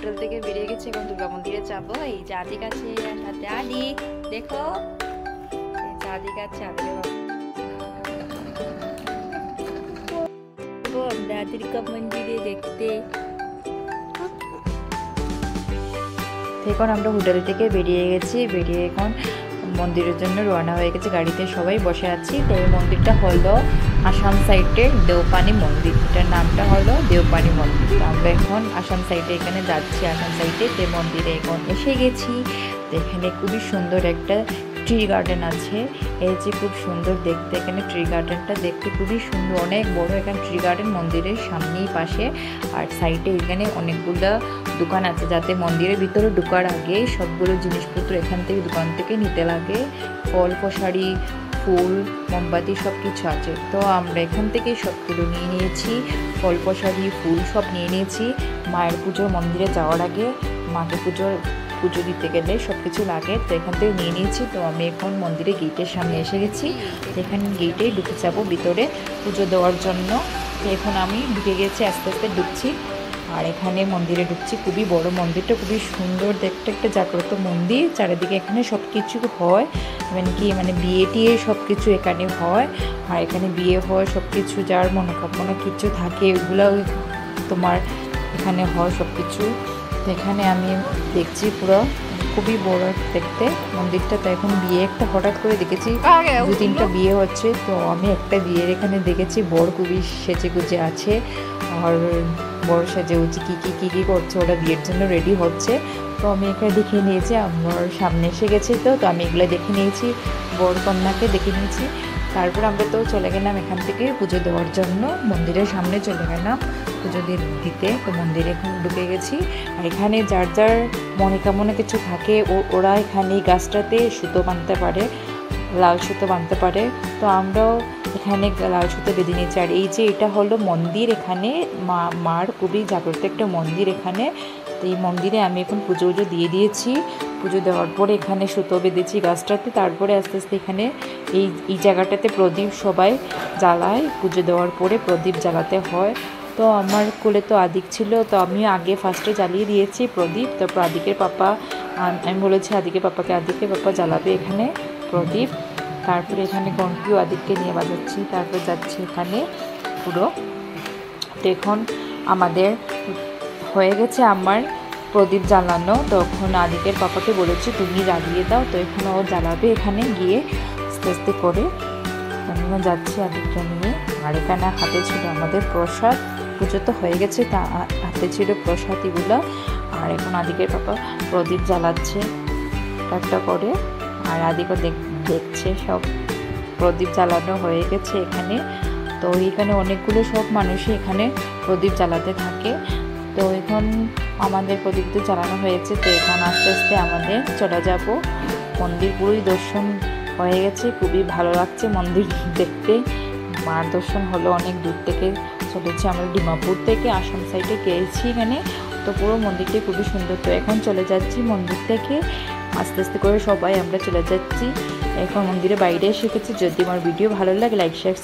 Hotel থেকে বেরিয়ে গেছি, এখন দুর্গা মন্দিরে যাবো। এই যে আদিক আছে, সাথে আদি দেখো, এই যে আদিক আছে, আদিকে আমরা দুর্গা মন্দিরে দেখতে। এখন আমরা হোটেল থেকে বেরিয়ে গেছি, বেরিয়ে এখন মন্দিরের জন্য রওনা হয়ে গেছে, গাড়িতে সবাই বসে আছি। তো এই মন্দিরটা হলো আসাম সাইডের দেওপানি মন্দির, এটার নামটা হলো দেওপানি মন্দির। তো আমরা এখন আসাম সাইডে এখানে যাচ্ছি, আসাম সাইডে যে মন্দিরে এখন এসে গেছি। তো এখানে খুবই সুন্দর একটা ট্রি গার্ডেন আছে, এই যে খুব সুন্দর দেখতে, এখানে ট্রি গার্ডেনটা দেখতে খুবই সুন্দর, অনেক বড় এখানে ট্রি গার্ডেন মন্দিরের সামনেই পাশে। আর সাইডে এখানে অনেকগুলো দোকান আছে, যাতে মন্দিরের ভিতরে ঢোকার আগে সবগুলো জিনিসপত্র এখান থেকে দোকান থেকে নিতে লাগে, ফল প্রসারি, ফুল, মোমবাতি সব কিছু আছে। তো আমরা এখান থেকে সবগুলো নিয়ে নিয়েছি, ফল প্রসারি, ফুল সব নিয়ে নিয়েছি। মায়ের পুজো মন্দিরে যাওয়ার আগে মাকে পুজো দিতে গেলে সব কিছু লাগে, তো এখান থেকে নিয়ে নিয়েছি। তো আমি এখন মন্দিরে গেটের সামনে এসে গেছি, এখানে গেটেই ঢুকে যাবো ভিতরে পুজো দেওয়ার জন্য। তো এখন আমি ঢুকে গেছি, আস্তে আস্তে ঢুকছি। আর এখানে মন্দিরে ঢুকছি, খুবই বড় মন্দিরটা, খুবই সুন্দর দেখতে, একটা জাগ্রত মন্দির। চারিদিকে এখানে সব কিছু হয়, এমনকি বিয়ে টিয়ে সব কিছু এখানে হয়। আর এখানে বিয়ে হয়, সব কিছু যার মনোকামনা কিছু থাকে ওইগুলো তোমার এখানে হয় সব কিছু। তো এখানে আমি দেখছি পুরো খুবই বড় দেখতে মন্দিরটা। তো এখন বিয়ে একটা হঠাৎ করে দেখেছি, 2-3টা বিয়ে হচ্ছে। তো আমি একটা বিয়ের এখানে দেখেছি, বর খুবই সেজে গুজে আছে, আর বড় সেজে উঠছে কি করছে, ওরা বিয়ের জন্য রেডি হচ্ছে। তো আমি এখানে দেখে নিয়েছি, আমার সামনে এসে গেছে। তো আমি এগুলো দেখে নিয়েছি, বর কন্যাকে দেখে নিয়েছি। তারপর আমরা তো চলে গেলাম এখান থেকে পুজো দেওয়ার জন্য, মন্দিরের সামনে চলে গেলাম পুজো দিতে। তো মন্দিরে এখানে ঢুকে গেছি। আর এখানে যার যার মনে কিছু থাকে ওরা এখানে গাছটাতে সুতো বাঁধতে পারে, লাল সুতো বাঁধতে পারে। তো আমরাও এখানে লাল সুতো বেঁধে নিয়েছি। আর এই যে এটা হলো মন্দির, এখানে মার খুবই জাগ্রত একটা মন্দির এখানে। তো এই মন্দিরে আমি এখন পুজো দিয়ে দিয়েছি। পুজো দেওয়ার পরে এখানে সুতো বেঁধেছি গাছটাতে। তারপরে আস্তে আস্তে এখানে এই জায়গাটাতে প্রদীপ সবাই জ্বালায়, পুজো দেওয়ার পরে প্রদীপ জ্বালাতে হয়। তো আমার কোলে তো আদিক ছিল, তো আমি আগে ফার্স্টে জ্বালিয়ে দিয়েছি প্রদীপ। তারপর আদিকের পাপা, আমি বলেছি আদিকের পাপা জ্বালাবে এখানে প্রদীপ। তারপরে এখানে ঘন্টিও আদিককে নিয়ে বাজাচ্ছি, তারপর যাচ্ছি এখানে পুরো। তো এখন আমাদের হয়ে গেছে আমার প্রদীপ জ্বালানো। তখন আদিকের পাপাকে বলেছি তুমি জ্বালিয়ে দাও। তো এখন ও জ্বালাবে এখানে গিয়ে আস্তে আস্তে করে। আমিও যাচ্ছি আদিককে নিয়ে। আর এখানে হাতে ছিল আমাদের প্রসাদ, পুজো তো হয়ে গেছে, তা হাতে ছিল প্রসাদ এগুলো। আর এখন আদিকের পাপা প্রদীপ জ্বালাচ্ছে একটা করে, আর আদিকও দেখছে সব প্রদীপ জ্বালানো হয়ে গেছে এখানে। তো এখানে অনেকগুলো সব মানুষই এখানে প্রদীপ জ্বালাতে থাকে। তো এখন আমাদের প্রদীপ তো জ্বালানো হয়েছে। তো এখন আস্তে আস্তে আমাদের চলে যাব মন্দির। পুরোই দর্শন হয়ে গেছে, খুবই ভালো লাগছে মন্দির দেখতে। মার দর্শন হলো, অনেক দূর থেকে চলেছে, আমরা ডিমাপুর থেকে আসাম সাইডে গিয়েছি এখানে। তো পুরো মন্দিরটি খুবই সুন্দর। তো এখন চলে যাচ্ছি মন্দির থেকে, আস্তে আস্তে করে সবাই আমরা চলে যাচ্ছি। এখন মন্দিরের বাইরে এসে গেছি। যদি আমার ভিডিও ভালো লাগে লাইক শেয়ার